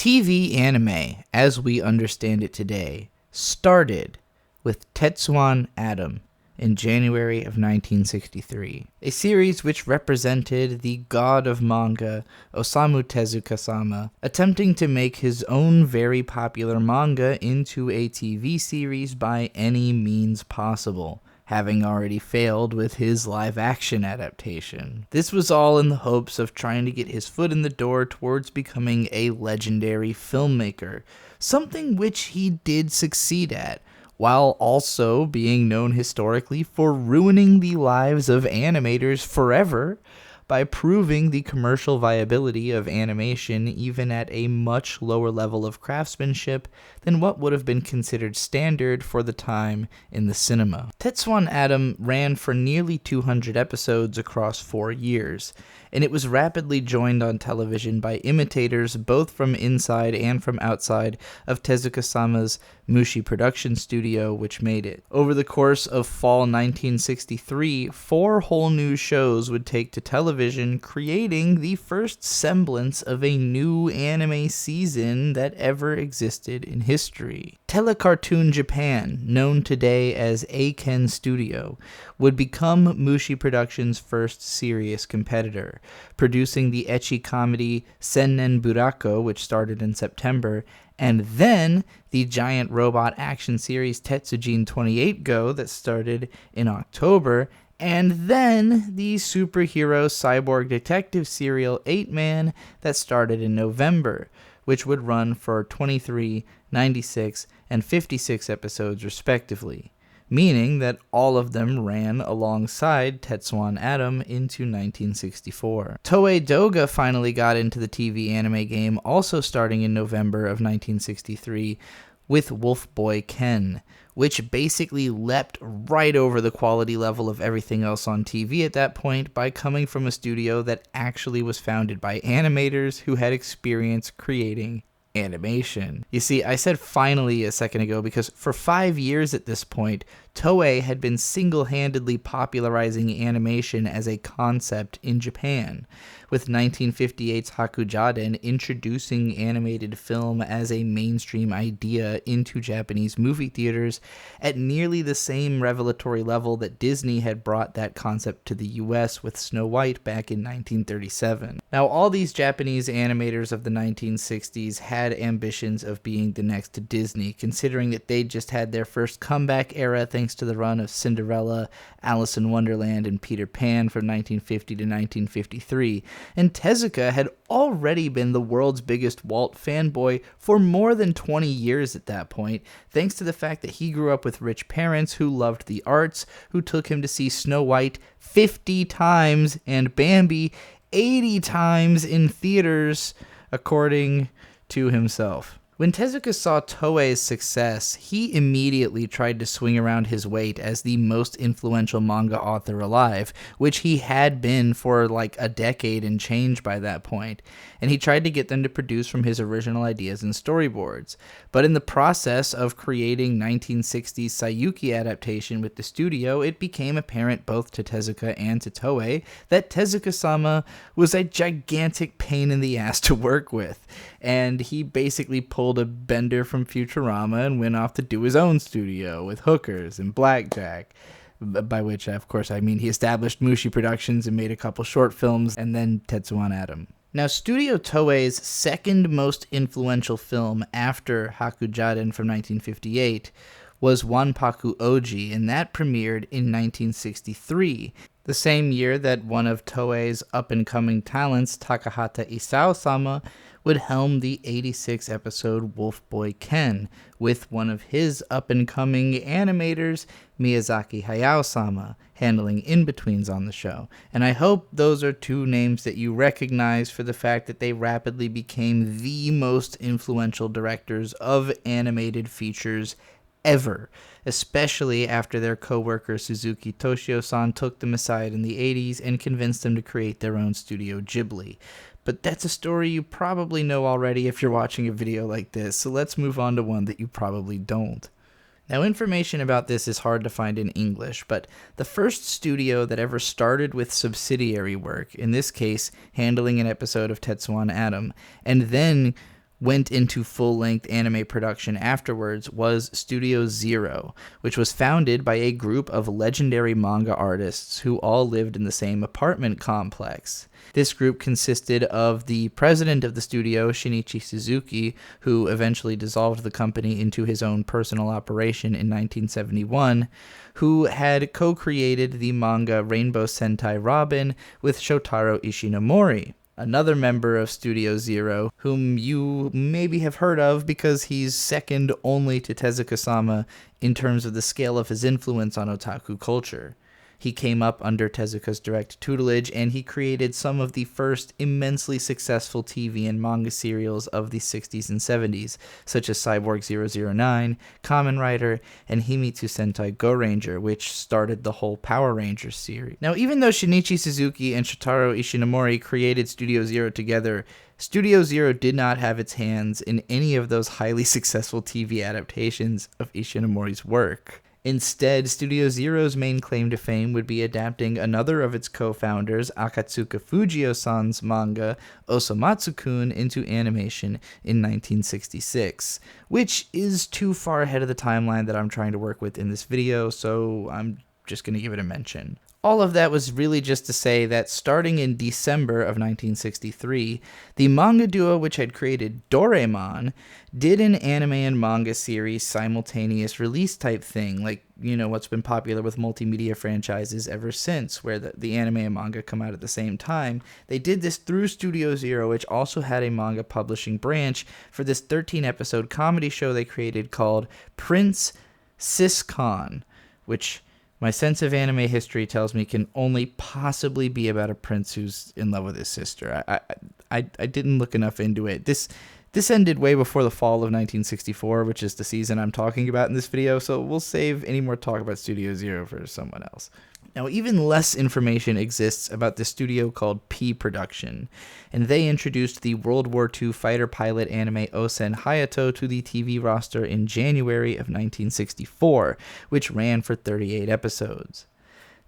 TV anime, as we understand it today, started with Tetsuwan Atom in January of 1963, a series which represented the god of manga, Osamu Tezuka-sama, attempting to make his own very popular manga into a TV series by any means possible, having already failed with his live-action adaptation. This was all in the hopes of trying to get his foot in the door towards becoming a legendary filmmaker, something which he did succeed at, while also being known historically for ruining the lives of animators forever by proving the commercial viability of animation even at a much lower level of craftsmanship than what would have been considered standard for the time in the cinema. Tetsuwan Atom ran for nearly 200 episodes across 4 years, and it was rapidly joined on television by imitators both from inside and from outside of Tezuka-sama's Mushi production studio, which made it. Over the course of fall 1963, 4 whole new shows would take to television, creating the first semblance of a new anime season that ever existed in history. Telecartoon Japan, known today as Eiken Studio, would become Mushi Productions' first serious competitor, producing the ecchi comedy Sennen Burako, which started in September, and then the giant robot action series Tetsujin 28 Go that started in October, and then the superhero cyborg detective serial 8-Man that started in November, which would run for 23, 96, and 56 episodes respectively, meaning that all of them ran alongside Tetsuwan Atom into 1964. Toei Doga finally got into the TV anime game, also starting in November of 1963 with Wolf Boy Ken, which basically leapt right over the quality level of everything else on TV at that point by coming from a studio that actually was founded by animators who had experience creating animation. You see, I said finally a second ago because for 5 years at this point, Toei had been single-handedly popularizing animation as a concept in Japan, with 1958's Hakujaden introducing animated film as a mainstream idea into Japanese movie theaters at nearly the same revelatory level that Disney had brought that concept to the US with Snow White back in 1937. Now, all these Japanese animators of the 1960s had ambitions of being the next Disney, considering that they'd just had their first comeback era thanks to the run of Cinderella, Alice in Wonderland, and Peter Pan from 1950 to 1953, and Tezuka had already been the world's biggest Walt fanboy for more than 20 years at that point, thanks to the fact that he grew up with rich parents who loved the arts, who took him to see Snow White 50 times and Bambi 80 times in theaters, according to himself. When Tezuka saw Toei's success, he immediately tried to swing around his weight as the most influential manga author alive, which he had been for like a decade and change by that point, and he tried to get them to produce from his original ideas and storyboards. But in the process of creating 1960s Saiyuki adaptation with the studio, it became apparent both to Tezuka and to Toei that Tezuka-sama was a gigantic pain in the ass to work with, and he basically pulled a Bender from Futurama and went off to do his own studio with hookers and blackjack, by which, of course, I mean he established Mushi Productions and made a couple short films, and then Tetsuwan Atom. Now, Studio Toei's second most influential film after Hakujaden from 1958 was Wanpaku Oji, and that premiered in 1963, the same year that one of Toei's up-and-coming talents, Takahata Isao-sama, would helm the 86-episode Wolf Boy Ken, with one of his up-and-coming animators, Miyazaki Hayao-sama, handling in-betweens on the show. And I hope those are 2 names that you recognize for the fact that they rapidly became the most influential directors of animated features ever, especially after their co-worker Suzuki Toshio-san took them aside in the 80s and convinced them to create their own Studio Ghibli. But that's a story you probably know already if you're watching a video like this, so let's move on to one that you probably don't. Now, information about this is hard to find in English, but the first studio that ever started with subsidiary work, in this case handling an episode of Tetsuwan Atom, and then went into full-length anime production afterwards was Studio Zero, which was founded by a group of legendary manga artists who all lived in the same apartment complex. This group consisted of the president of the studio, Shinichi Suzuki, who eventually dissolved the company into his own personal operation in 1971, who had co-created the manga Rainbow Sentai Robin with Shotaro Ishinomori, another member of Studio Zero, whom you maybe have heard of because he's second only to Tezuka-sama in terms of the scale of his influence on otaku culture. He came up under Tezuka's direct tutelage, and he created some of the first immensely successful TV and manga serials of the 60s and 70s, such as Cyborg 009, Kamen Rider, and Himitsu Sentai Go Ranger, which started the whole Power Rangers series. Now, even though Shinichi Suzuki and Shotaro Ishinomori created Studio Zero together, Studio Zero did not have its hands in any of those highly successful TV adaptations of Ishinomori's work. Instead, Studio Zero's main claim to fame would be adapting another of its co-founders, Akatsuka Fujio-san's manga, Osomatsu-kun, into animation in 1966, which is too far ahead of the timeline that I'm trying to work with in this video, so I'm just going to give it a mention. All of that was really just to say that starting in December of 1963, the manga duo which had created Doraemon did an anime and manga series simultaneous release type thing, like, you know, what's been popular with multimedia franchises ever since, where the anime and manga come out at the same time. They did this through Studio Zero, which also had a manga publishing branch, for this 13-episode comedy show they created called Prince Siscon, which my sense of anime history tells me can only possibly be about a prince who's in love with his sister. I didn't look enough into it. This ended way before the fall of 1964, which is the season I'm talking about in this video, so we'll save any more talk about Studio Zero for someone else. Now, even less information exists about the studio called P Production, and they introduced the World War II fighter pilot anime Osen Hayato to the TV roster in January of 1964, which ran for 38 episodes.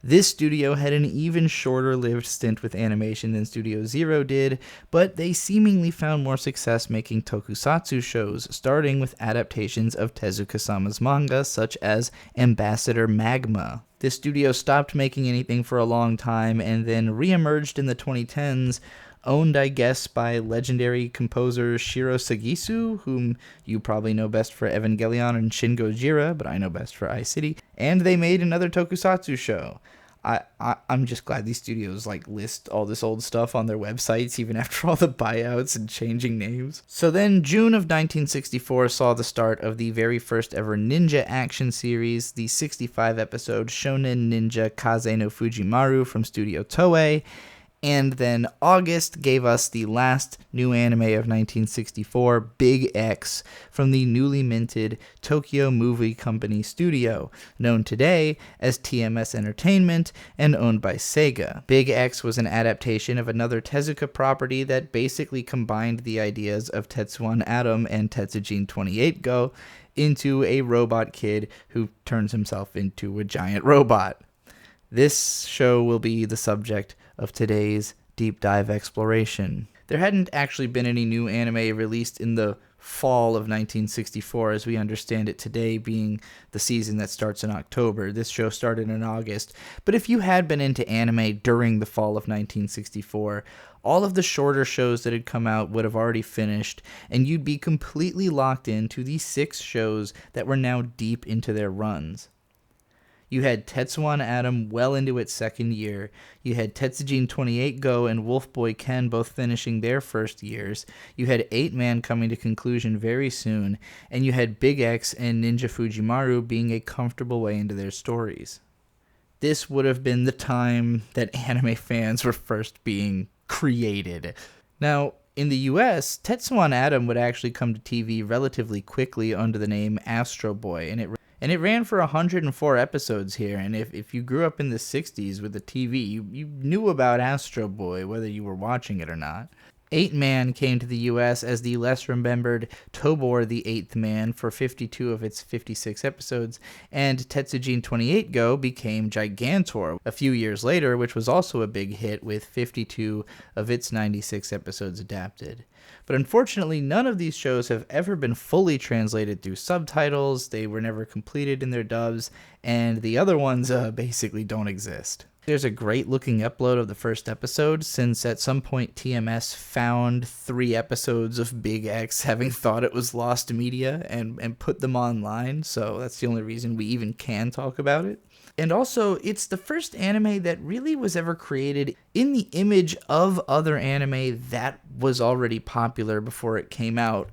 This studio had an even shorter-lived stint with animation than Studio Zero did, but they seemingly found more success making tokusatsu shows, starting with adaptations of Tezuka-sama's manga, such as Ambassador Magma. This studio stopped making anything for a long time, and then re-emerged in the 2010s, owned, I guess, by legendary composer Shiro Sagisu, whom you probably know best for Evangelion and Shin Gojira, but I know best for iCity, and they made another tokusatsu show. I'm just glad these studios list all this old stuff on their websites even after all the buyouts and changing names. So then June of 1964 saw the start of the very first ever ninja action series, the 65-episode Shonen Ninja Kaze no Fujimaru from Studio Toei, and then August gave us the last new anime of 1964, Big X, from the newly minted Tokyo Movie Company studio, known today as TMS Entertainment and owned by Sega. Big X was an adaptation of another Tezuka property that basically combined the ideas of Tetsuwan Atom and Tetsujin 28 Go into a robot kid who turns himself into a giant robot. This show will be the subject of today's deep dive exploration. There hadn't actually been any new anime released in the fall of 1964 as we understand it today, being the season that starts in October. This show started in August. But if you had been into anime during the fall of 1964, all of the shorter shows that had come out would have already finished, and you'd be completely locked into the 6 shows that were now deep into their runs. You had Tetsuwan Atom well into its second year. You had Tetsujin 28 Go and Wolf Boy Ken both finishing their first years. You had 8-Man coming to conclusion very soon. And you had Big X and Ninja Fujimaru being a comfortable way into their stories. This would have been the time that anime fans were first being created. Now, in the US, Tetsuwan Atom would actually come to TV relatively quickly under the name Astro Boy, and it ran for 104 episodes here, and if you grew up in the 60s with the TV, you knew about Astro Boy, whether you were watching it or not. 8-Man came to the US as the less remembered Tobor the Eighth Man for 52 of its 56 episodes, and Tetsujin 28 Go became Gigantor a few years later, which was also a big hit with 52 of its 96 episodes adapted. But unfortunately, none of these shows have ever been fully translated through subtitles, they were never completed in their dubs, and the other ones basically don't exist. There's a great looking upload of the first episode, since at some point TMS found 3 episodes of Big X having thought it was lost media and put them online, so that's the only reason we even can talk about it. And also, it's the first anime that really was ever created in the image of other anime that was already popular before it came out,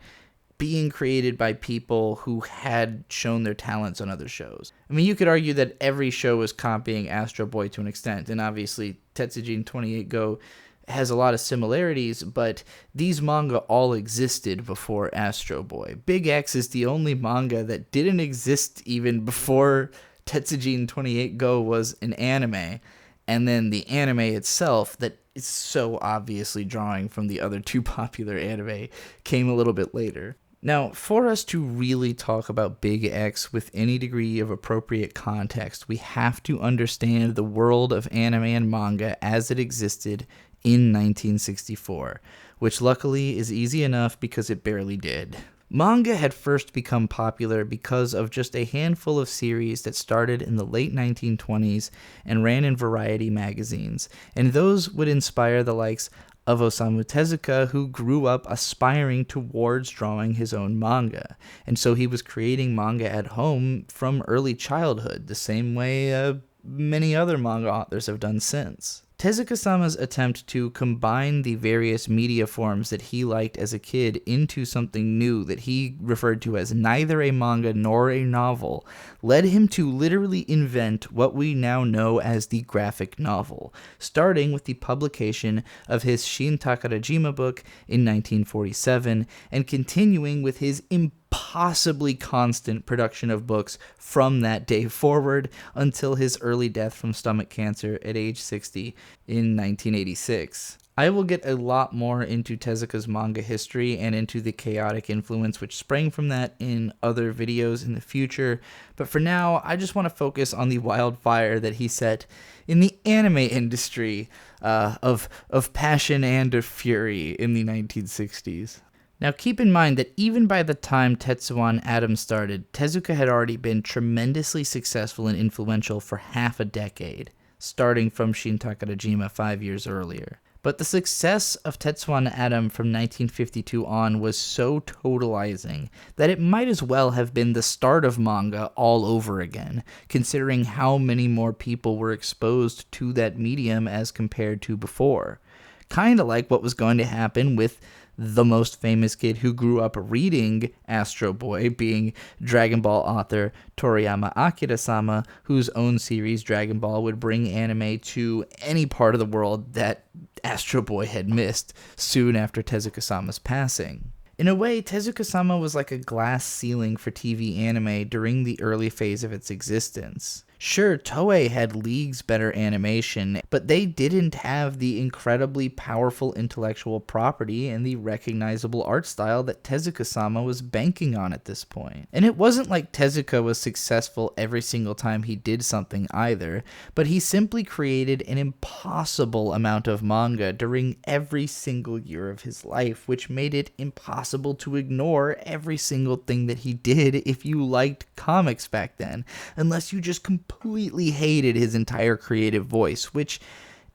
being created by people who had shown their talents on other shows. I mean, you could argue that every show was copying Astro Boy to an extent, and obviously Tetsujin 28 Go has a lot of similarities, but these manga all existed before Astro Boy. Big X is the only manga that didn't exist even before Tetsujin 28 Go was an anime, and then the anime itself that is so obviously drawing from the other 2 popular anime came a little bit later. Now, for us to really talk about Big X with any degree of appropriate context, we have to understand the world of anime and manga as it existed in 1964, which luckily is easy enough because it barely did. Manga had first become popular because of just a handful of series that started in the late 1920s and ran in variety magazines, and those would inspire the likes of Osamu Tezuka, who grew up aspiring towards drawing his own manga, and so he was creating manga at home from early childhood, the same way many other manga authors have done since. Tezuka-sama's attempt to combine the various media forms that he liked as a kid into something new that he referred to as neither a manga nor a novel led him to literally invent what we now know as the graphic novel, starting with the publication of his Shin Takarajima book in 1947 and continuing with his impossibly constant production of books from that day forward until his early death from stomach cancer at age 60 in 1986. I will get a lot more into Tezuka's manga history and into the chaotic influence which sprang from that in other videos in the future, but for now, I just want to focus on the wildfire that he set in the anime industry of passion and of fury in the 1960s. Now keep in mind that even by the time Tetsuwan Atom started, Tezuka had already been tremendously successful and influential for half a decade, starting from Shin Takarajima 5 years earlier. But the success of Tetsuwan Atom from 1952 on was so totalizing that it might as well have been the start of manga all over again, considering how many more people were exposed to that medium as compared to before. Kinda like what was going to happen with the most famous kid who grew up reading Astro Boy being Dragon Ball author Toriyama Akira-sama, whose own series Dragon Ball would bring anime to any part of the world that Astro Boy had missed soon after Tezuka-sama's passing. In a way, Tezuka-sama was like a glass ceiling for TV anime during the early phase of its existence. Sure, Toei had leagues better animation, but they didn't have the incredibly powerful intellectual property and the recognizable art style that Tezuka-sama was banking on at this point. And it wasn't like Tezuka was successful every single time he did something either, but he simply created an impossible amount of manga during every single year of his life, which made it impossible to ignore every single thing that he did if you liked comics back then, unless you just completely hated his entire creative voice, which,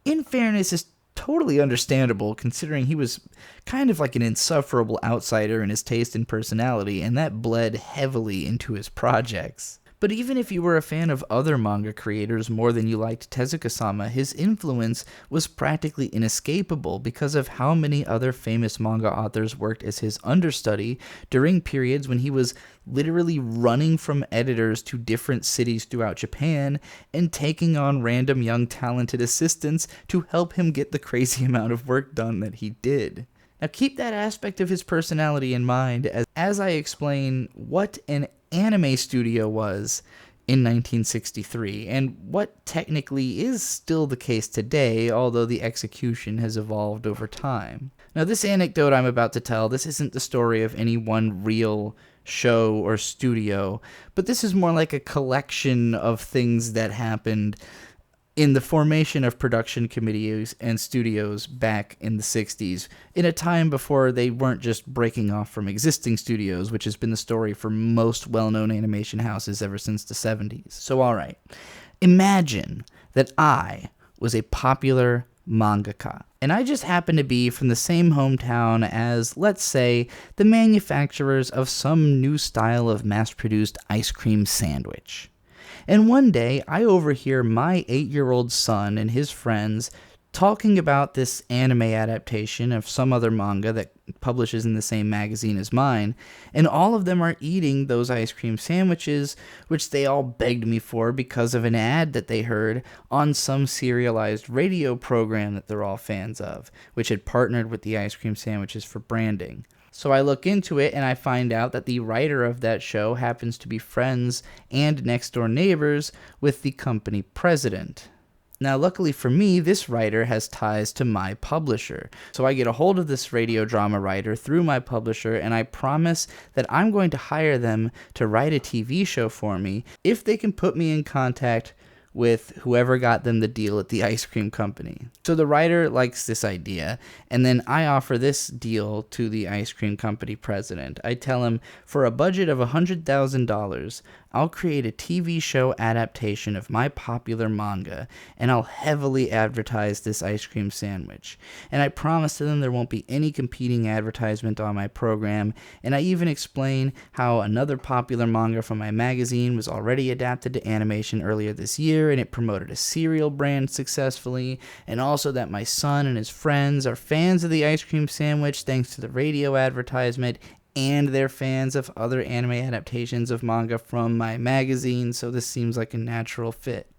in fairness, is totally understandable considering he was kind of like an insufferable outsider in his taste and personality, and that bled heavily into his projects. But even if you were a fan of other manga creators more than you liked Tezuka-sama, his influence was practically inescapable because of how many other famous manga authors worked as his understudy during periods when he was literally running from editors to different cities throughout Japan and taking on random young talented assistants to help him get the crazy amount of work done that he did. Now keep that aspect of his personality in mind as I explain what an anime studio was in 1963, and what technically is still the case today, although the execution has evolved over time. Now, this anecdote I'm about to tell, this isn't the story of any one real show or studio, but this is more like a collection of things that happened in the formation of production committees and studios back in the 60s, in a time before they weren't just breaking off from existing studios, which has been the story for most well-known animation houses ever since the 70s. So, alright, imagine that I was a popular mangaka, and I just happen to be from the same hometown as, let's say, the manufacturers of some new style of mass-produced ice cream sandwich. And one day, I overhear my 8-year-old son and his friends talking about this anime adaptation of some other manga that publishes in the same magazine as mine, and all of them are eating those ice cream sandwiches, which they all begged me for because of an ad that they heard on some serialized radio program that they're all fans of, which had partnered with the ice cream sandwiches for branding. So I look into it and I find out that the writer of that show happens to be friends and next-door neighbors with the company president. Now, luckily for me, this writer has ties to my publisher. So I get a hold of this radio drama writer through my publisher, and I promise that I'm going to hire them to write a TV show for me if they can put me in contact with whoever got them the deal at the ice cream company. So the writer likes this idea, and then I offer this deal to the ice cream company president. I tell him, for a budget of $100,000, I'll create a TV show adaptation of my popular manga, and I'll heavily advertise this ice cream sandwich. And I promise to them there won't be any competing advertisement on my program, and I even explain how another popular manga from my magazine was already adapted to animation earlier this year, and it promoted a cereal brand successfully, and also that my son and his friends are fans of the ice cream sandwich thanks to the radio advertisement, and they're fans of other anime adaptations of manga from my magazine, so this seems like a natural fit.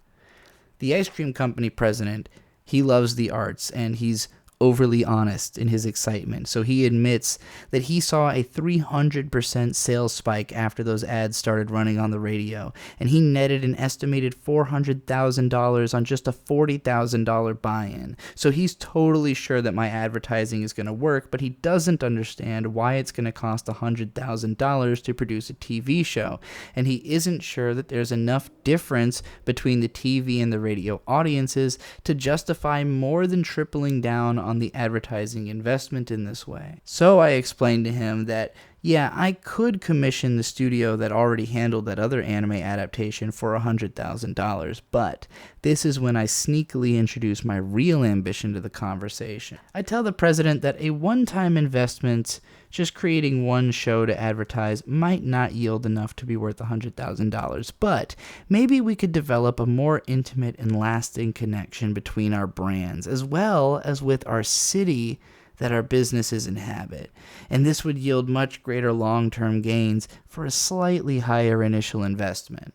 The ice cream company president, he loves the arts, and he's overly honest in his excitement, so he admits that he saw a 300% sales spike after those ads started running on the radio, and he netted an estimated $400,000 on just a $40,000 buy-in. So he's totally sure that my advertising is going to work, but he doesn't understand why it's going to cost $100,000 to produce a TV show, and he isn't sure that there's enough difference between the TV and the radio audiences to justify more than tripling down on the advertising investment in this way. So I explained to him that, yeah, I could commission the studio that already handled that other anime adaptation for $100,000, but this is when I sneakily introduce my real ambition to the conversation. I tell the president that a one-time investment, just creating one show to advertise, might not yield enough to be worth $100,000, but maybe we could develop a more intimate and lasting connection between our brands, as well as with our city that our businesses inhabit, and this would yield much greater long-term gains for a slightly higher initial investment.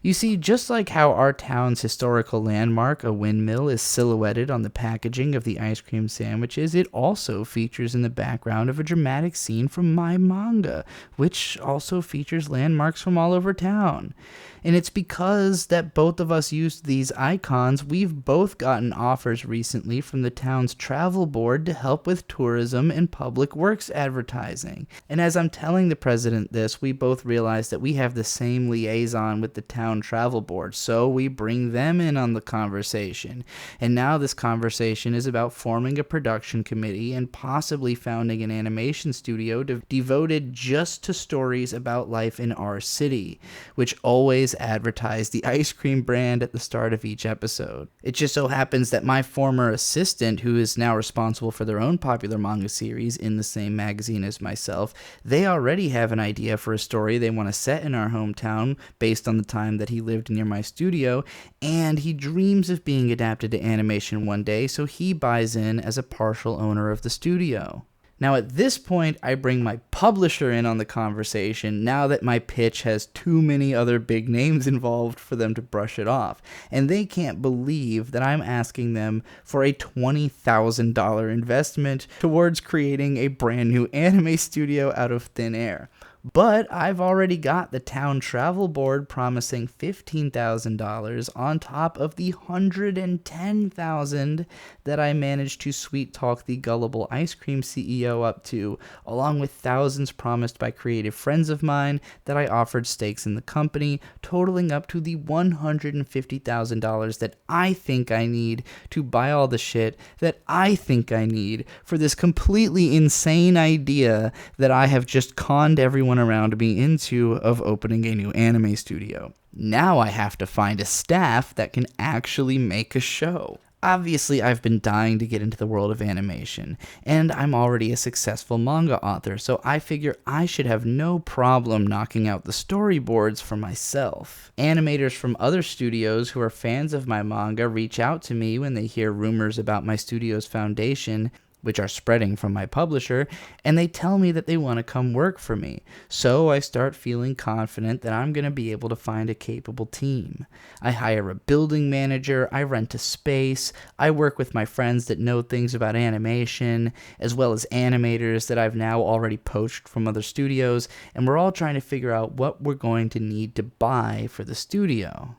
You see, just like how our town's historical landmark, a windmill, is silhouetted on the packaging of the ice cream sandwiches, it also features in the background of a dramatic scene from my manga, which also features landmarks from all over town. And it's because that both of us used these icons, we've both gotten offers recently from the town's travel board to help with tourism and public works advertising. And as I'm telling the president this, we both realize that we have the same liaison with the town travel board, so we bring them in on the conversation. And now this conversation is about forming a production committee and possibly founding an animation studio devoted just to stories about life in our city, which always advertise the ice cream brand at the start of each episode. It just so happens that my former assistant, who is now responsible for their own popular manga series in the same magazine as myself, they already have an idea for a story they want to set in our hometown based on the time that he lived near my studio, and he dreams of being adapted to animation one day, so he buys in as a partial owner of the studio. Now at this point, I bring my publisher in on the conversation now that my pitch has too many other big names involved for them to brush it off, and they can't believe that I'm asking them for a $20,000 investment towards creating a brand new anime studio out of thin air. But I've already got the town travel board promising $15,000 on top of the $110,000 that I managed to sweet talk the gullible ice cream CEO up to, along with thousands promised by creative friends of mine that I offered stakes in the company, totaling up to the $150,000 that I think I need to buy all the shit that I think I need for this completely insane idea that I have just conned everyone around me into of opening a new anime studio. Now I have to find a staff that can actually make a show. Obviously, I've been dying to get into the world of animation, and I'm already a successful manga author, so I figure I should have no problem knocking out the storyboards for myself. Animators from other studios who are fans of my manga reach out to me when they hear rumors about my studio's foundation, which are spreading from my publisher, and they tell me that they want to come work for me. So I start feeling confident that I'm going to be able to find a capable team. I hire a building manager, I rent a space, I work with my friends that know things about animation, as well as animators that I've now already poached from other studios, and we're all trying to figure out what we're going to need to buy for the studio.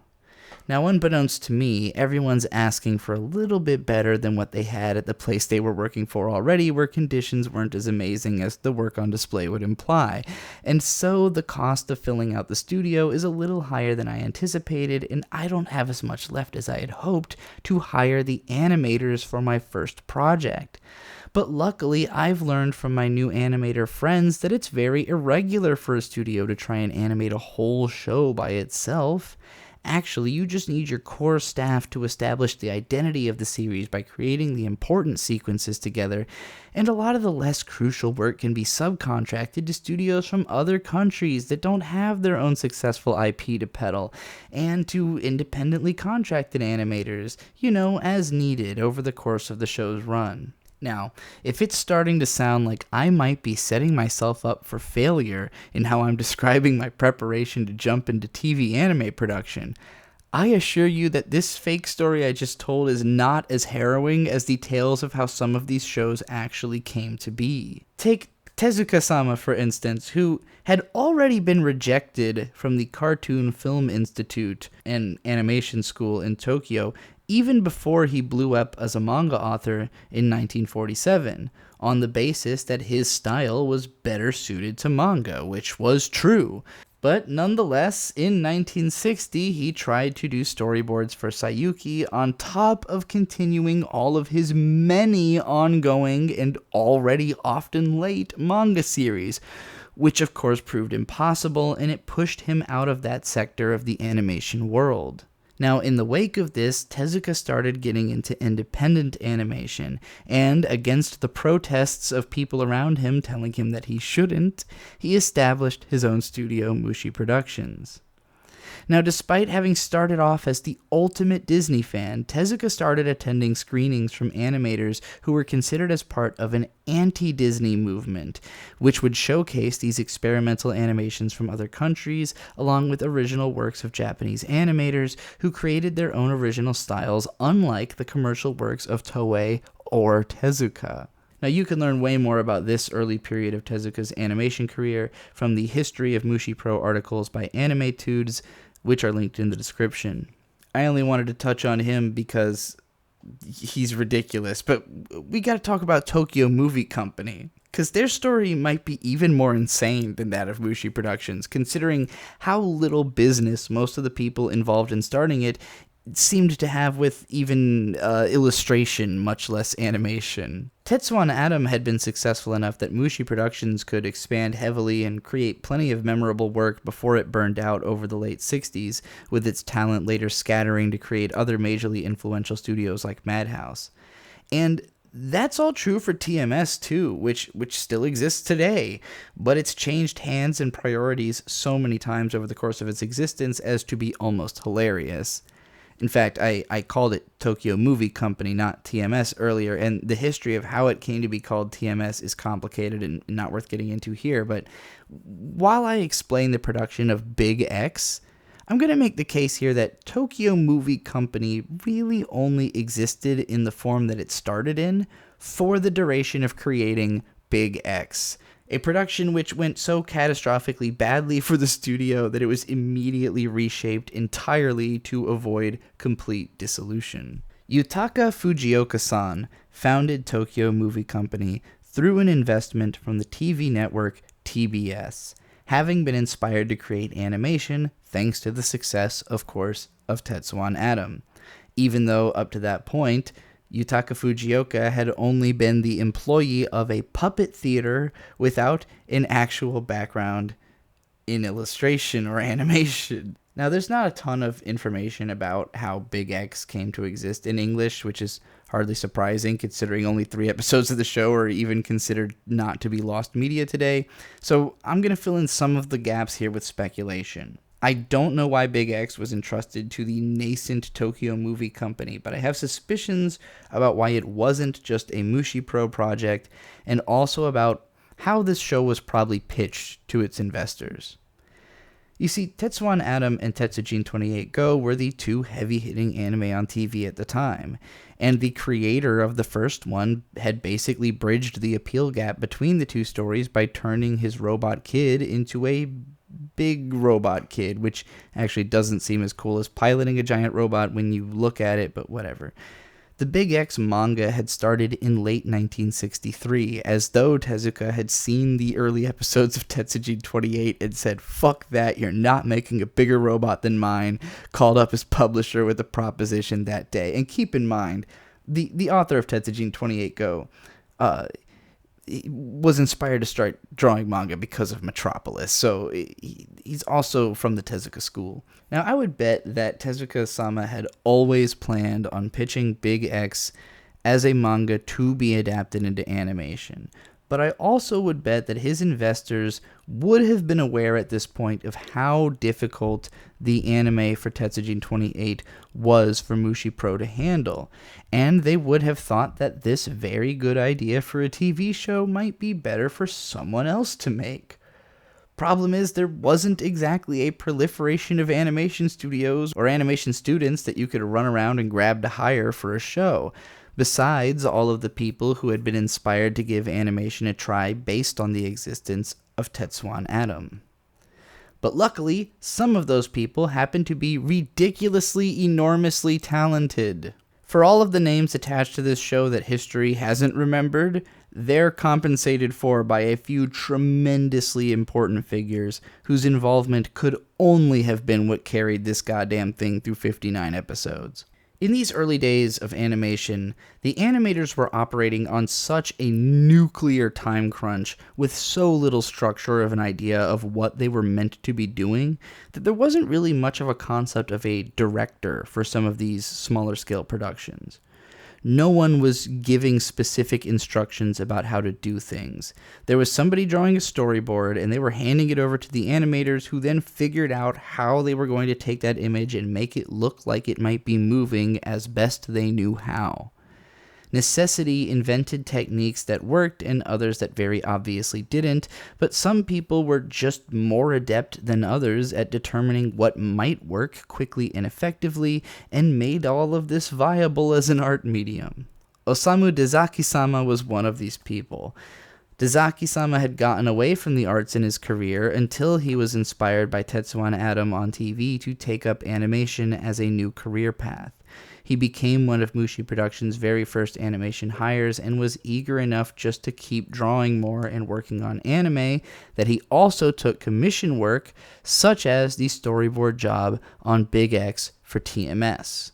Now, unbeknownst to me, everyone's asking for a little bit better than what they had at the place they were working for already, where conditions weren't as amazing as the work on display would imply. And so the cost of filling out the studio is a little higher than I anticipated, and I don't have as much left as I had hoped to hire the animators for my first project. But luckily, I've learned from my new animator friends that it's very irregular for a studio to try and animate a whole show by itself. Actually, you just need your core staff to establish the identity of the series by creating the important sequences together, and a lot of the less crucial work can be subcontracted to studios from other countries that don't have their own successful IP to peddle, and to independently contracted animators, as needed over the course of the show's run. Now, if it's starting to sound like I might be setting myself up for failure in how I'm describing my preparation to jump into TV anime production, I assure you that this fake story I just told is not as harrowing as the tales of how some of these shows actually came to be. Take Tezuka-sama, for instance, who had already been rejected from the Cartoon Film Institute and Animation School in Tokyo even before he blew up as a manga author in 1947, on the basis that his style was better suited to manga, which was true. But nonetheless, in 1960, he tried to do storyboards for Sayuki on top of continuing all of his many ongoing and already often late manga series, which of course proved impossible, and it pushed him out of that sector of the animation world. Now, in the wake of this, Tezuka started getting into independent animation, and against the protests of people around him telling him that he shouldn't, he established his own studio, Mushi Productions. Now, despite having started off as the ultimate Disney fan, Tezuka started attending screenings from animators who were considered as part of an anti-Disney movement, which would showcase these experimental animations from other countries, along with original works of Japanese animators who created their own original styles, unlike the commercial works of Toei or Tezuka. Now, you can learn way more about this early period of Tezuka's animation career from the History of Mushi Pro articles by Animetudes, which are linked in the description. I only wanted to touch on him because he's ridiculous, but we gotta talk about Tokyo Movie Company, because their story might be even more insane than that of Mushi Productions, considering how little business most of the people involved in starting it seemed to have with even illustration, much less animation. Tetsuwan Atom had been successful enough that Mushi Productions could expand heavily and create plenty of memorable work before it burned out over the late 60s, with its talent later scattering to create other majorly influential studios like Madhouse. And that's all true for TMS too, which still exists today, but it's changed hands and priorities so many times over the course of its existence as to be almost hilarious. In fact, I called it Tokyo Movie Company, not TMS, earlier, and the history of how it came to be called TMS is complicated and not worth getting into here, but while I explain the production of Big X, I'm going to make the case here that Tokyo Movie Company really only existed in the form that it started in for the duration of creating Big X. a production which went so catastrophically badly for the studio that it was immediately reshaped entirely to avoid complete dissolution. Yutaka Fujioka-san founded Tokyo Movie Company through an investment from the TV network TBS, having been inspired to create animation thanks to the success, of course, of Tetsuwan Atom. Even though up to that point, Yutaka Fujioka had only been the employee of a puppet theater without an actual background in illustration or animation. Now, there's not a ton of information about how Big X came to exist in English, which is hardly surprising considering only 3 episodes of the show are even considered not to be lost media today. So I'm going to fill in some of the gaps here with speculation. I don't know why Big X was entrusted to the nascent Tokyo Movie Company, but I have suspicions about why it wasn't just a Mushi Pro project, and also about how this show was probably pitched to its investors. You see, Tetsuwan Atom and Tetsujin 28 Go were the 2 heavy-hitting anime on TV at the time, and the creator of the first one had basically bridged the appeal gap between the 2 stories by turning his robot kid into a big robot kid, which actually doesn't seem as cool as piloting a giant robot when you look at it, but whatever. The Big X manga had started in late 1963, as though Tezuka had seen the early episodes of Tetsujin 28 and said, "Fuck that, you're not making a bigger robot than mine," called up his publisher with a proposition that day. And keep in mind, the author of Tetsujin 28 Go was inspired to start drawing manga because of Metropolis, so he's also from the Tezuka school. Now, I would bet that Tezuka-sama had always planned on pitching Big X as a manga to be adapted into animation, but I also would bet that his investors would have been aware at this point of how difficult the anime for Tetsujin 28 was for Mushi Pro to handle, and they would have thought that this very good idea for a TV show might be better for someone else to make. Problem is, there wasn't exactly a proliferation of animation studios or animation students that you could run around and grab to hire for a show, besides all of the people who had been inspired to give animation a try based on the existence of Tetsuwan Atom. But luckily, some of those people happened to be ridiculously, enormously talented. For all of the names attached to this show that history hasn't remembered, they're compensated for by a few tremendously important figures whose involvement could only have been what carried this goddamn thing through 59 episodes. In these early days of animation, the animators were operating on such a nuclear time crunch with so little structure of an idea of what they were meant to be doing that there wasn't really much of a concept of a director for some of these smaller scale productions. No one was giving specific instructions about how to do things. There was somebody drawing a storyboard, and they were handing it over to the animators, who then figured out how they were going to take that image and make it look like it might be moving as best they knew how. Necessity invented techniques that worked and others that very obviously didn't, but some people were just more adept than others at determining what might work quickly and effectively, and made all of this viable as an art medium. Osamu Dezaki-sama was one of these people. Dezaki-sama had gotten away from the arts in his career until he was inspired by Tetsuwan Atom on TV to take up animation as a new career path. He became one of Mushi Productions' very first animation hires and was eager enough just to keep drawing more and working on anime that he also took commission work, such as the storyboard job on Big X for TMS.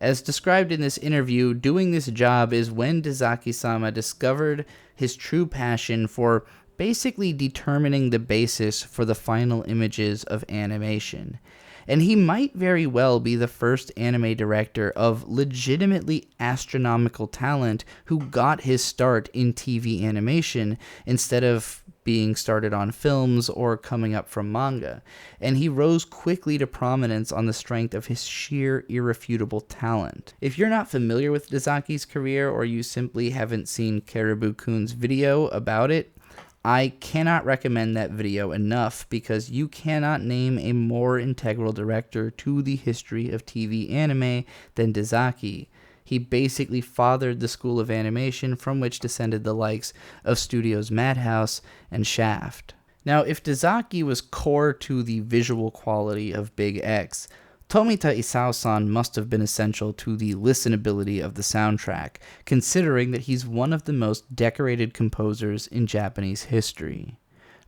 As described in this interview, doing this job is when Dezaki-sama discovered his true passion for basically determining the basis for the final images of animation. And he might very well be the first anime director of legitimately astronomical talent who got his start in TV animation instead of being started on films or coming up from manga, and he rose quickly to prominence on the strength of his sheer irrefutable talent. If you're not familiar with Dezaki's career, or you simply haven't seen Caribou-kun's video about it, I cannot recommend that video enough, because you cannot name a more integral director to the history of TV anime than Dezaki. He basically fathered the school of animation from which descended the likes of Studios Madhouse and Shaft. Now, if Dazaki was core to the visual quality of Big X, Tomita Isao-san must have been essential to the listenability of the soundtrack, considering that he's one of the most decorated composers in Japanese history.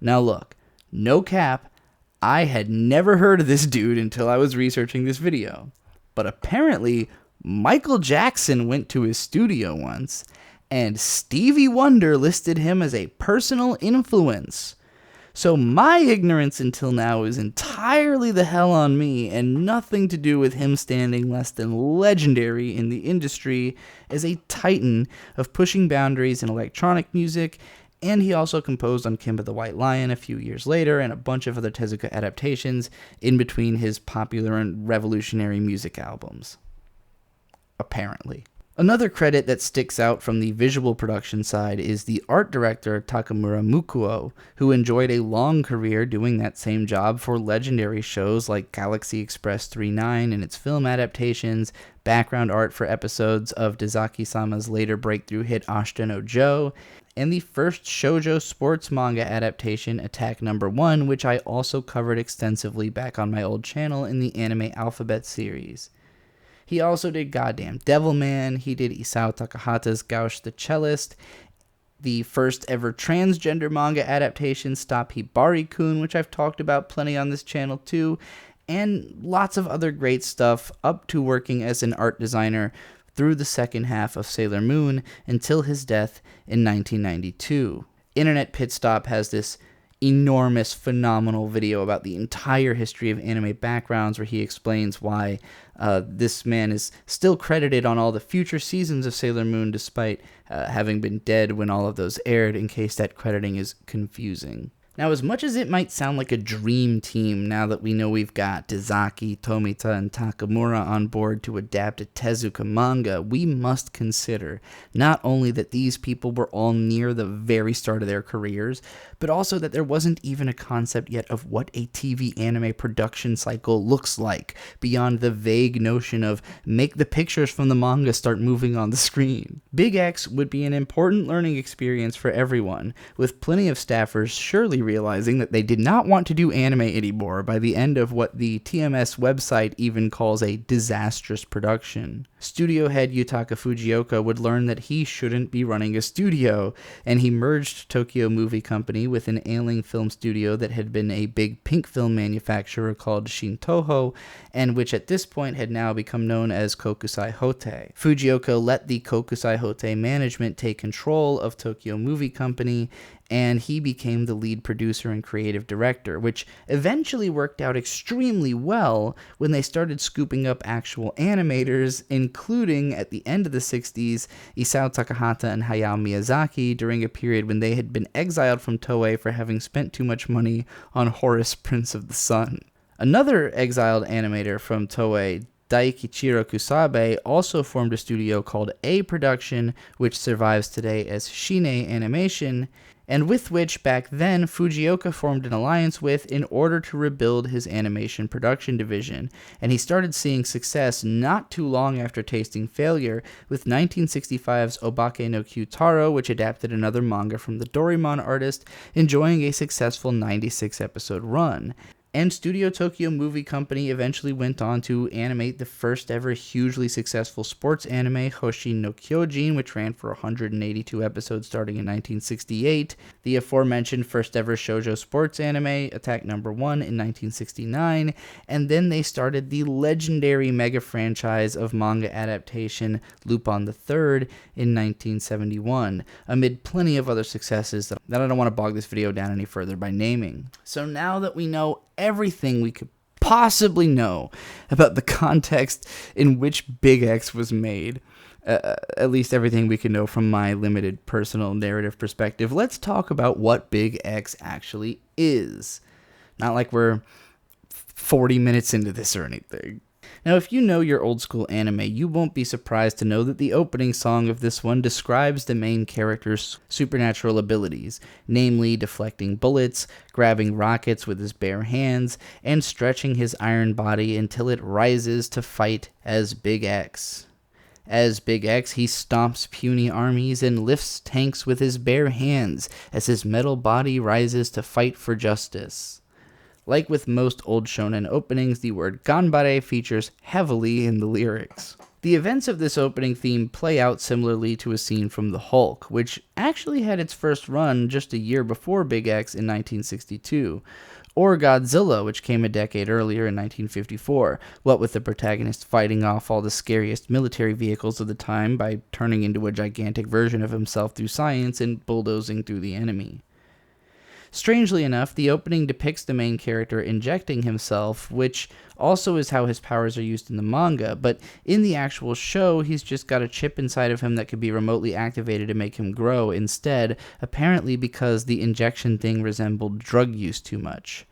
Now look, no cap, I had never heard of this dude until I was researching this video. But apparently, Michael Jackson went to his studio once, and Stevie Wonder listed him as a personal influence. So my ignorance until now is entirely the hell on me, and nothing to do with him standing less than legendary in the industry as a titan of pushing boundaries in electronic music, and he also composed on Kimba the White Lion a few years later and a bunch of other Tezuka adaptations in between his popular and revolutionary music albums. Apparently. Another credit that sticks out from the visual production side is the art director Takamura Mukuo, who enjoyed a long career doing that same job for legendary shows like Galaxy Express 39 and its film adaptations, background art for episodes of Dazaki-sama's later breakthrough hit Ashita no Joe, and the first shoujo sports manga adaptation, Attack No. 1, which I also covered extensively back on my old channel in the Anime Alphabet series. He also did Goddamn Devilman, he did Isao Takahata's Gauche the Cellist, the first ever transgender manga adaptation, Stop Hibari-kun, which I've talked about plenty on this channel too, and lots of other great stuff, up to working as an art designer through the second half of Sailor Moon until his death in 1992. Internet Pit Stop has this enormous, phenomenal video about the entire history of anime backgrounds where he explains why this man is still credited on all the future seasons of Sailor Moon despite having been dead when all of those aired, in case that crediting is confusing. Now, as much as it might sound like a dream team now that we know we've got Dazaki, Tomita, and Takamura on board to adapt a Tezuka manga, we must consider not only that these people were all near the very start of their careers, but also that there wasn't even a concept yet of what a TV anime production cycle looks like, beyond the vague notion of make the pictures from the manga start moving on the screen. Big X would be an important learning experience for everyone, with plenty of staffers surely realizing that they did not want to do anime anymore by the end of what the TMS website even calls a disastrous production. Studio head Yutaka Fujioka would learn that he shouldn't be running a studio, and he merged Tokyo Movie Company with an ailing film studio that had been a big pink film manufacturer called Shintoho, and which at this point had now become known as Kokusai Hote. Fujioka let the Kokusai Hote management take control of Tokyo Movie Company, and he became the lead producer and creative director, which eventually worked out extremely well when they started scooping up actual animators, including, at the end of the 60s, Isao Takahata and Hayao Miyazaki during a period when they had been exiled from Toei for having spent too much money on Horace, Prince of the Sun. Another exiled animator from Toei, Daikichiro Kusabe, also formed a studio called A Production, which survives today as Shine Animation, and with which back then Fujioka formed an alliance with in order to rebuild his animation production division, and he started seeing success not too long after tasting failure with 1965's Obake no Kyutaro, which adapted another manga from the Doraemon artist, enjoying a successful 96-episode run. And Studio Tokyo Movie Company eventually went on to animate the first ever hugely successful sports anime, Hoshin no Kyojin, which ran for 182 episodes starting in 1968, the aforementioned first ever shoujo sports anime, Attack No. 1 in 1969, and then they started the legendary mega franchise of manga adaptation, Lupin III, in 1971, amid plenty of other successes that I don't want to bog this video down any further by naming. So now that we know everything we could possibly know about the context in which Big X was made, at least everything we can know from my limited personal narrative perspective, let's talk about what Big X actually is. Not like we're 40 minutes into this or anything. Now, if you know your old school anime, you won't be surprised to know that the opening song of this one describes the main character's supernatural abilities, namely deflecting bullets, grabbing rockets with his bare hands, and stretching his iron body until it rises to fight as Big X. As Big X, he stomps puny armies and lifts tanks with his bare hands as his metal body rises to fight for justice. Like with most old shonen openings, the word ganbare features heavily in the lyrics. The events of this opening theme play out similarly to a scene from The Hulk, which actually had its first run just a year before Big X in 1962, or Godzilla, which came a decade earlier in 1954, what with the protagonist fighting off all the scariest military vehicles of the time by turning into a gigantic version of himself through science and bulldozing through the enemy. Strangely enough, the opening depicts the main character injecting himself, which also is how his powers are used in the manga, but in the actual show, he's just got a chip inside of him that could be remotely activated to make him grow instead, apparently because the injection thing resembled drug use too much.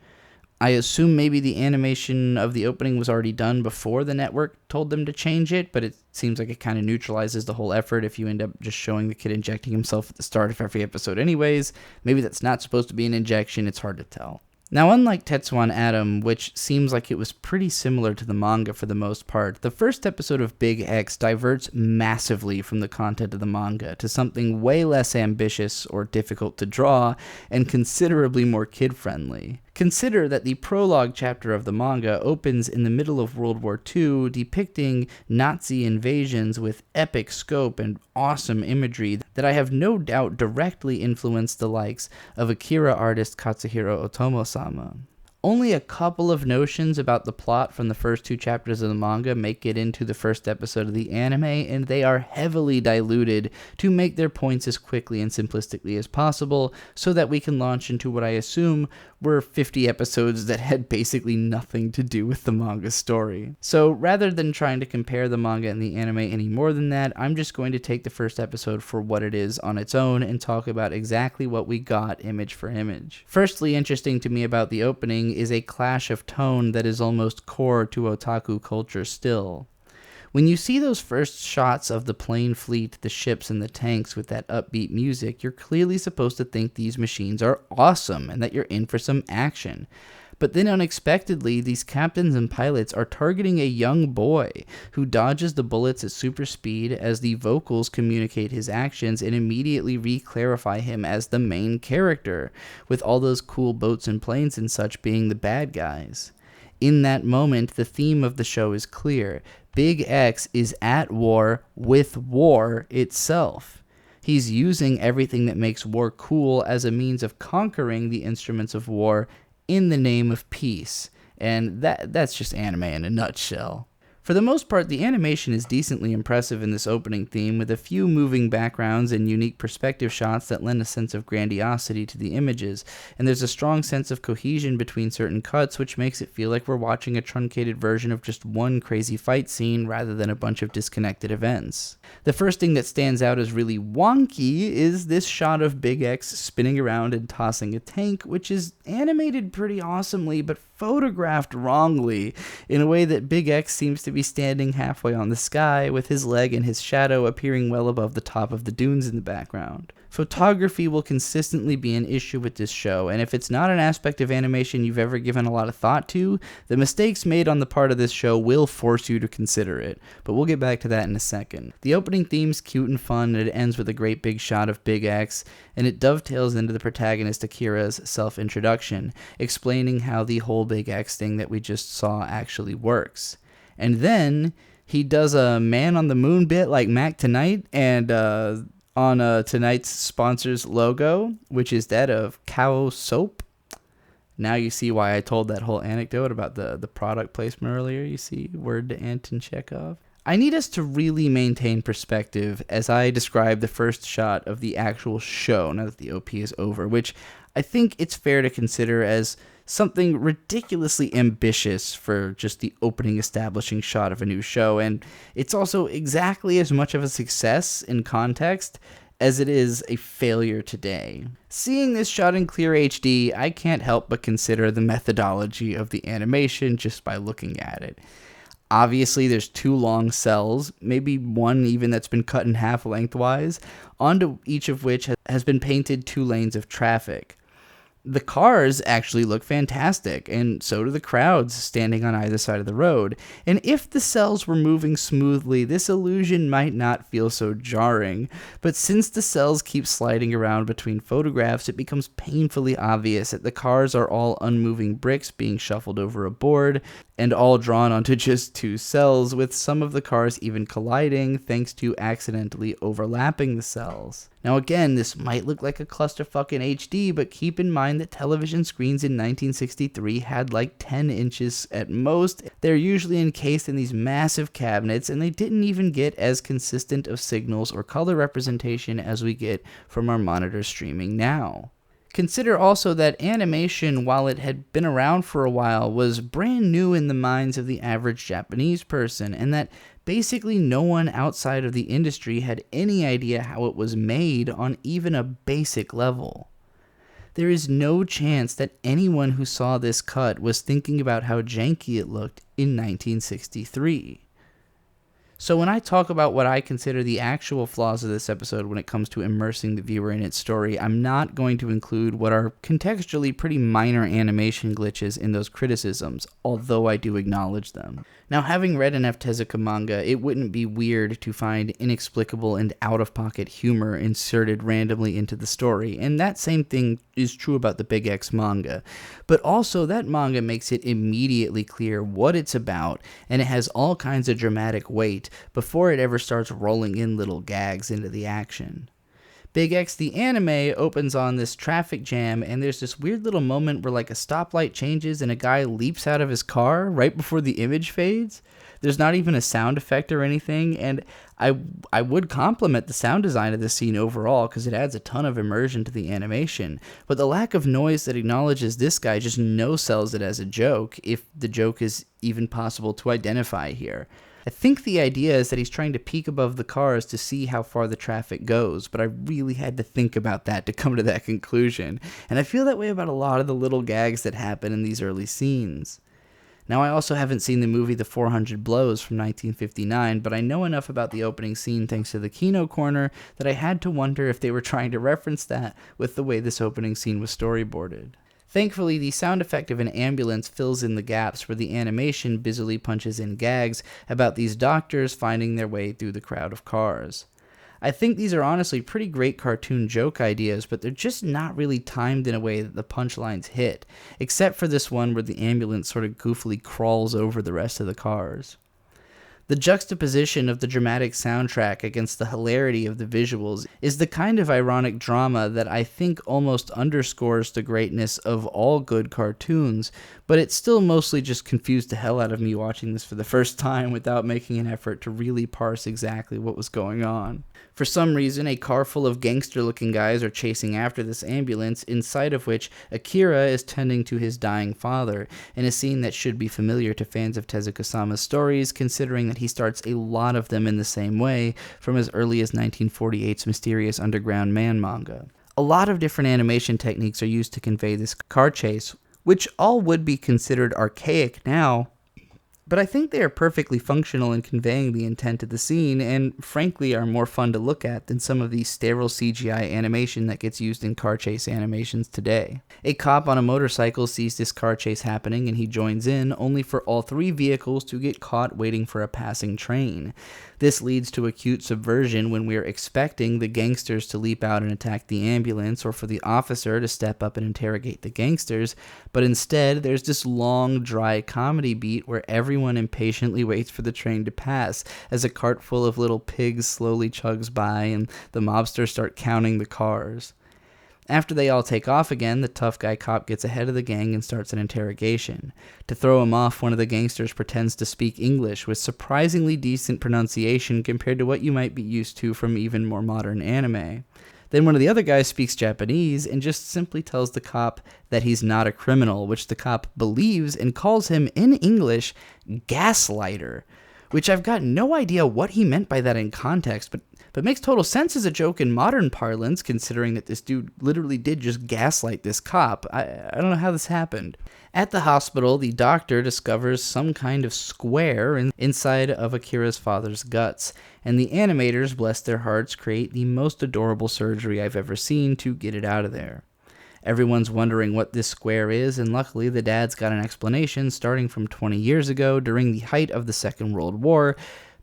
I assume maybe the animation of the opening was already done before the network told them to change it, but it seems like it kind of neutralizes the whole effort if you end up just showing the kid injecting himself at the start of every episode anyways. Maybe that's not supposed to be an injection, it's hard to tell. Now, unlike Tetsuwan Atom, which seems like it was pretty similar to the manga for the most part, the first episode of Big X diverts massively from the content of the manga to something way less ambitious or difficult to draw, and considerably more kid-friendly. Consider that the prologue chapter of the manga opens in the middle of World War II, depicting Nazi invasions with epic scope and awesome imagery that I have no doubt directly influenced the likes of Akira artist Katsuhiro Otomo-sama. Only a couple of notions about the plot from the first two chapters of the manga make it into the first episode of the anime, and they are heavily diluted to make their points as quickly and simplistically as possible, so that we can launch into what I assume were 50 episodes that had basically nothing to do with the manga story. So rather than trying to compare the manga and the anime any more than that, I'm just going to take the first episode for what it is on its own and talk about exactly what we got image for image. Firstly, interesting to me about the opening is a clash of tone that is almost core to otaku culture still. When you see those first shots of the plane fleet, the ships, and the tanks with that upbeat music, you're clearly supposed to think these machines are awesome and that you're in for some action. But then unexpectedly, these captains and pilots are targeting a young boy who dodges the bullets at super speed as the vocals communicate his actions and immediately re-clarify him as the main character, with all those cool boats and planes and such being the bad guys. In that moment, the theme of the show is clear. Big X is at war with war itself. He's using everything that makes war cool as a means of conquering the instruments of war in the name of peace, and that's just anime in a nutshell. For the most part, the animation is decently impressive in this opening theme, with a few moving backgrounds and unique perspective shots that lend a sense of grandiosity to the images, and there's a strong sense of cohesion between certain cuts, which makes it feel like we're watching a truncated version of just one crazy fight scene rather than a bunch of disconnected events. The first thing that stands out as really wonky is this shot of Big X spinning around and tossing a tank, which is animated pretty awesomely, but photographed wrongly, in a way that Big X seems to be standing halfway on the sky, with his leg and his shadow appearing well above the top of the dunes in the background. Photography will consistently be an issue with this show, and if it's not an aspect of animation you've ever given a lot of thought to, the mistakes made on the part of this show will force you to consider it, but we'll get back to that in a second. The opening theme's cute and fun, and it ends with a great big shot of Big X, and it dovetails into the protagonist Akira's self-introduction, explaining how the whole Big X thing that we just saw actually works. And then he does a Man on the Moon bit like Mac Tonight, and on tonight's sponsor's logo, which is that of Cow Soap. Now you see why I told that whole anecdote about the product placement earlier. You see, word to Anton Chekhov. I need us to really maintain perspective as I describe the first shot of the actual show, now that the OP is over, which I think it's fair to consider as something ridiculously ambitious for just the opening establishing shot of a new show, and it's also exactly as much of a success in context as it is a failure today. Seeing this shot in clear HD, I can't help but consider the methodology of the animation just by looking at it. Obviously, there's two long cells, maybe one even that's been cut in half lengthwise, onto each of which has been painted two lanes of traffic. The cars actually look fantastic, and so do the crowds standing on either side of the road. And if the cells were moving smoothly, this illusion might not feel so jarring. But since the cells keep sliding around between photographs, it becomes painfully obvious that the cars are all unmoving bricks being shuffled over a board, and all drawn onto just two cells, with some of the cars even colliding thanks to accidentally overlapping the cells. Now again, this might look like a clusterfuck in HD, but keep in mind that television screens in 1963 had like 10 inches at most. They're usually encased in these massive cabinets, and they didn't even get as consistent of signals or color representation as we get from our monitor streaming now. Consider also that animation, while it had been around for a while, was brand new in the minds of the average Japanese person, and that basically no one outside of the industry had any idea how it was made on even a basic level. There is no chance that anyone who saw this cut was thinking about how janky it looked in 1963. So when I talk about what I consider the actual flaws of this episode when it comes to immersing the viewer in its story, I'm not going to include what are contextually pretty minor animation glitches in those criticisms, although I do acknowledge them. Now, having read enough Tezuka manga, it wouldn't be weird to find inexplicable and out-of-pocket humor inserted randomly into the story, and that same thing is true about the Big X manga. But also, that manga makes it immediately clear what it's about, and it has all kinds of dramatic weight before it ever starts rolling in little gags into the action. Big X, the anime, opens on this traffic jam, and there's this weird little moment where like a stoplight changes and a guy leaps out of his car right before the image fades. There's not even a sound effect or anything, and I would compliment the sound design of this scene overall because it adds a ton of immersion to the animation, but the lack of noise that acknowledges this guy just no-sells it as a joke, if the joke is even possible to identify here. I think the idea is that he's trying to peek above the cars to see how far the traffic goes, but I really had to think about that to come to that conclusion, and I feel that way about a lot of the little gags that happen in these early scenes. Now, I also haven't seen the movie The 400 Blows from 1959, but I know enough about the opening scene thanks to the Kino Corner that I had to wonder if they were trying to reference that with the way this opening scene was storyboarded. Thankfully, the sound effect of an ambulance fills in the gaps where the animation busily punches in gags about these doctors finding their way through the crowd of cars. I think these are honestly pretty great cartoon joke ideas, but they're just not really timed in a way that the punchlines hit, except for this one where the ambulance sort of goofily crawls over the rest of the cars. The juxtaposition of the dramatic soundtrack against the hilarity of the visuals is the kind of ironic drama that I think almost underscores the greatness of all good cartoons, but it still mostly just confused the hell out of me watching this for the first time without making an effort to really parse exactly what was going on. For some reason, a car full of gangster-looking guys are chasing after this ambulance, inside of which Akira is tending to his dying father, in a scene that should be familiar to fans of Tezuka-sama's stories, considering that he starts a lot of them in the same way, from as early as 1948's Mysterious Underground Man manga. A lot of different animation techniques are used to convey this car chase, which all would be considered archaic now, but I think they are perfectly functional in conveying the intent of the scene, and frankly are more fun to look at than some of the sterile CGI animation that gets used in car chase animations today. A cop on a motorcycle sees this car chase happening and he joins in, only for all three vehicles to get caught waiting for a passing train. This leads to acute subversion when we're expecting the gangsters to leap out and attack the ambulance, or for the officer to step up and interrogate the gangsters, but instead there's this long, dry comedy beat where everyone impatiently waits for the train to pass as a cart full of little pigs slowly chugs by and the mobsters start counting the cars. After they all take off again, the tough guy cop gets ahead of the gang and starts an interrogation. To throw him off, one of the gangsters pretends to speak English with surprisingly decent pronunciation compared to what you might be used to from even more modern anime. Then one of the other guys speaks Japanese and just simply tells the cop that he's not a criminal, which the cop believes and calls him, in English, gaslighter, which I've got no idea what he meant by that in context, but makes total sense as a joke in modern parlance, considering that this dude literally did just gaslight this cop. I don't know how this happened. At the hospital, the doctor discovers some kind of square inside of Akira's father's guts, and the animators, bless their hearts, create the most adorable surgery I've ever seen to get it out of there. Everyone's wondering what this square is, and luckily the dad's got an explanation starting from 20 years ago during the height of the Second World War,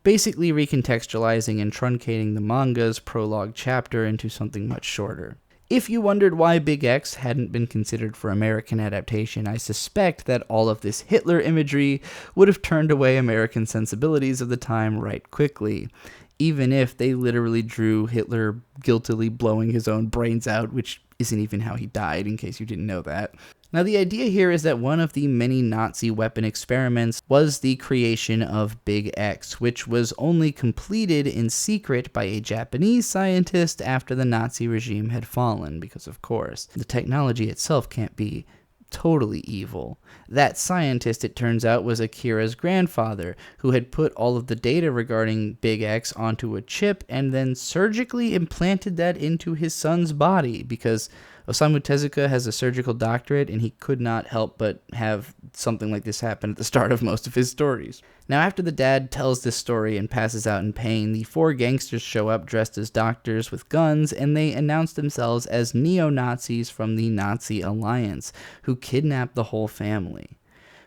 basically recontextualizing and truncating the manga's prologue chapter into something much shorter. If you wondered why Big X hadn't been considered for American adaptation, I suspect that all of this Hitler imagery would have turned away American sensibilities of the time right quickly, even if they literally drew Hitler guiltily blowing his own brains out, which isn't even how he died, in case you didn't know that. Now, the idea here is that one of the many Nazi weapon experiments was the creation of Big X, which was only completed in secret by a Japanese scientist after the Nazi regime had fallen, because of course, the technology itself can't be totally evil. That scientist, it turns out, was Akira's grandfather, who had put all of the data regarding Big X onto a chip and then surgically implanted that into his son's body, because Osamu Tezuka has a surgical doctorate, and he could not help but have something like this happen at the start of most of his stories. Now, after the dad tells this story and passes out in pain, the 4 gangsters show up dressed as doctors with guns, and they announce themselves as neo-Nazis from the Nazi Alliance, who kidnap the whole family.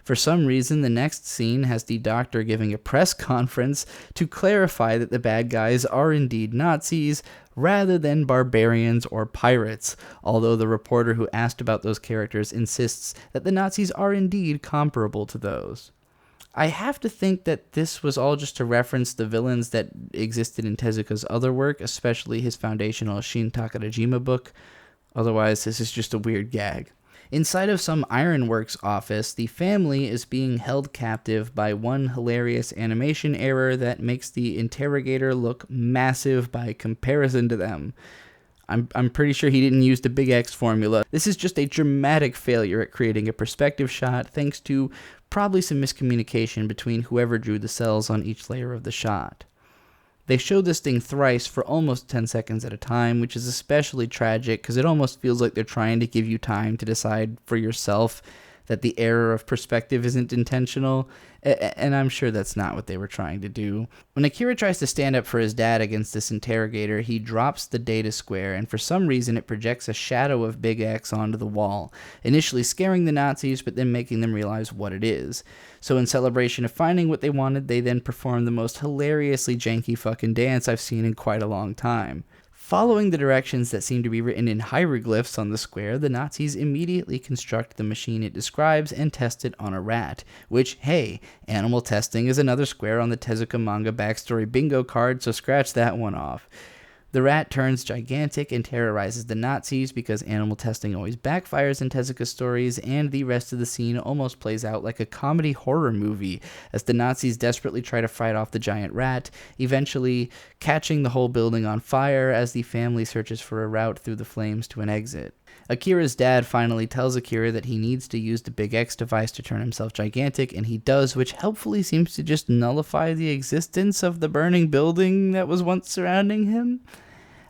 For some reason, the next scene has the doctor giving a press conference to clarify that the bad guys are indeed Nazis, rather than barbarians or pirates, although the reporter who asked about those characters insists that the Nazis are indeed comparable to those. I have to think that this was all just to reference the villains that existed in Tezuka's other work, especially his foundational Shin Takarajima book. Otherwise, this is just a weird gag. Inside of some ironworks office, the family is being held captive by one hilarious animation error that makes the interrogator look massive by comparison to them. I'm pretty sure he didn't use the Big X formula. This is just a dramatic failure at creating a perspective shot, thanks to probably some miscommunication between whoever drew the cells on each layer of the shot. They show this thing thrice for almost 10 seconds at a time, which is especially tragic because it almost feels like they're trying to give you time to decide for yourself that the error of perspective isn't intentional, and I'm sure that's not what they were trying to do. When Akira tries to stand up for his dad against this interrogator, he drops the data square, and for some reason it projects a shadow of Big X onto the wall, initially scaring the Nazis, but then making them realize what it is. So in celebration of finding what they wanted, they then perform the most hilariously janky fucking dance I've seen in quite a long time. Following the directions that seem to be written in hieroglyphs on the square, the Nazis immediately construct the machine it describes and test it on a rat, which, hey, animal testing is another square on the Tezuka manga backstory bingo card, so scratch that one off. The rat turns gigantic and terrorizes the Nazis because animal testing always backfires in Tezuka stories, and the rest of the scene almost plays out like a comedy horror movie as the Nazis desperately try to fight off the giant rat, eventually catching the whole building on fire as the family searches for a route through the flames to an exit. Akira's dad finally tells Akira that he needs to use the Big X device to turn himself gigantic, and he does, which helpfully seems to just nullify the existence of the burning building that was once surrounding him.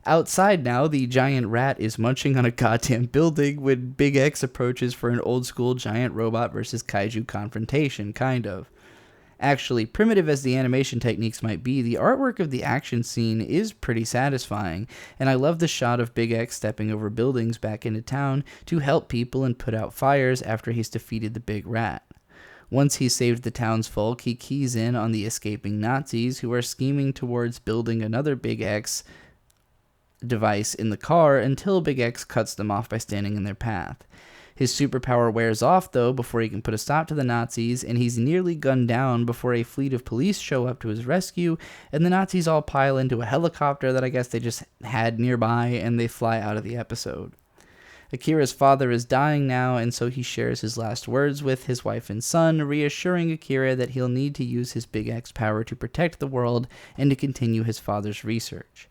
Outside now, the giant rat is munching on a goddamn building when Big X approaches for an old-school giant robot versus kaiju confrontation, kind of. Actually, primitive as the animation techniques might be, the artwork of the action scene is pretty satisfying, and I love the shot of Big X stepping over buildings back into town to help people and put out fires after he's defeated the big rat. Once he's saved the townsfolk, he keys in on the escaping Nazis who are scheming towards building another Big X device in the car until Big X cuts them off by standing in their path. His superpower wears off, though, before he can put a stop to the Nazis, and he's nearly gunned down before a fleet of police show up to his rescue, and the Nazis all pile into a helicopter that I guess they just had nearby, and they fly out of the episode. Akira's father is dying now, and so he shares his last words with his wife and son, reassuring Akira that he'll need to use his Big X power to protect the world and to continue his father's research.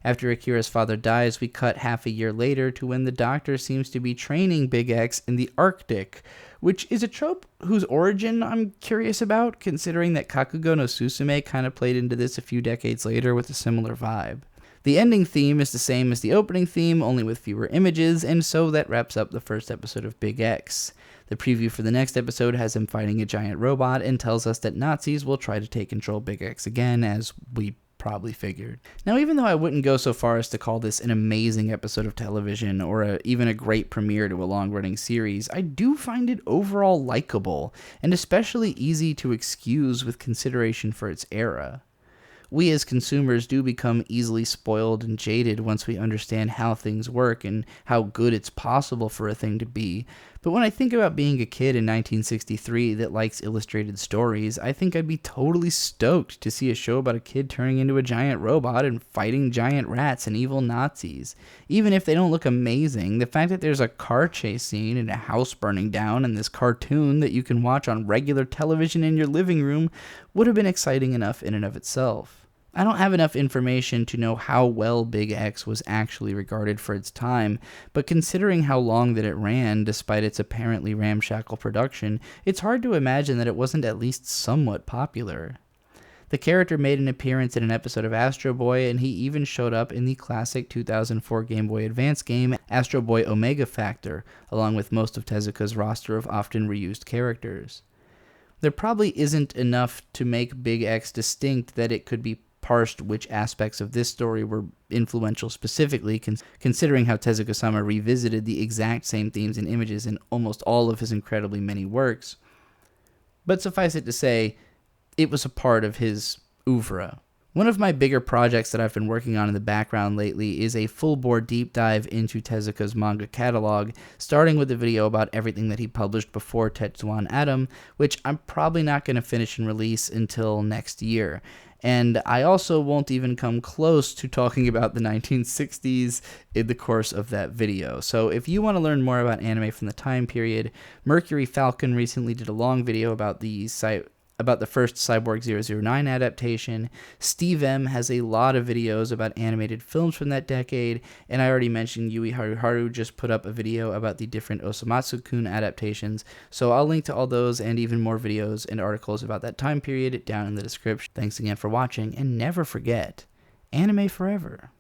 After Akira's father dies, we cut half a year later to when the Doctor seems to be training Big X in the Arctic, which is a trope whose origin I'm curious about, considering that Kakugo no Susume kind of played into this a few decades later with a similar vibe. The ending theme is the same as the opening theme, only with fewer images, and so that wraps up the first episode of Big X. The preview for the next episode has him fighting a giant robot and tells us that Nazis will try to take control of Big X again, as we probably figured. Now, even though I wouldn't go so far as to call this an amazing episode of television or even a great premiere to a long-running series, I do find it overall likable and especially easy to excuse with consideration for its era. We as consumers do become easily spoiled and jaded once we understand how things work and how good it's possible for a thing to be. But when I think about being a kid in 1963 that likes illustrated stories, I think I'd be totally stoked to see a show about a kid turning into a giant robot and fighting giant rats and evil Nazis. Even if they don't look amazing, the fact that there's a car chase scene and a house burning down and this cartoon that you can watch on regular television in your living room would have been exciting enough in and of itself. I don't have enough information to know how well Big X was actually regarded for its time, but considering how long that it ran, despite its apparently ramshackle production, it's hard to imagine that it wasn't at least somewhat popular. The character made an appearance in an episode of Astro Boy, and he even showed up in the classic 2004 Game Boy Advance game Astro Boy Omega Factor, along with most of Tezuka's roster of often reused characters. There probably isn't enough to make Big X distinct that it could be parsed which aspects of this story were influential specifically, considering how Tezuka-sama revisited the exact same themes and images in almost all of his incredibly many works. But suffice it to say, it was a part of his oeuvre. One of my bigger projects that I've been working on in the background lately is a full-bore deep dive into Tezuka's manga catalog, starting with a video about everything that he published before Tetsuwan Atom, which I'm probably not going to finish and release until next year. And I also won't even come close to talking about the 1960s in the course of that video. So if you want to learn more about anime from the time period, Mercury Falcon recently did a long video about the first Cyborg 009 adaptation. Steve M has a lot of videos about animated films from that decade, and I already mentioned Yui Haruharu just put up a video about the different osomatsu-kun adaptations, so I'll link to all those and even more videos and articles about that time period down in the description. Thanks again for watching, and never forget, anime forever.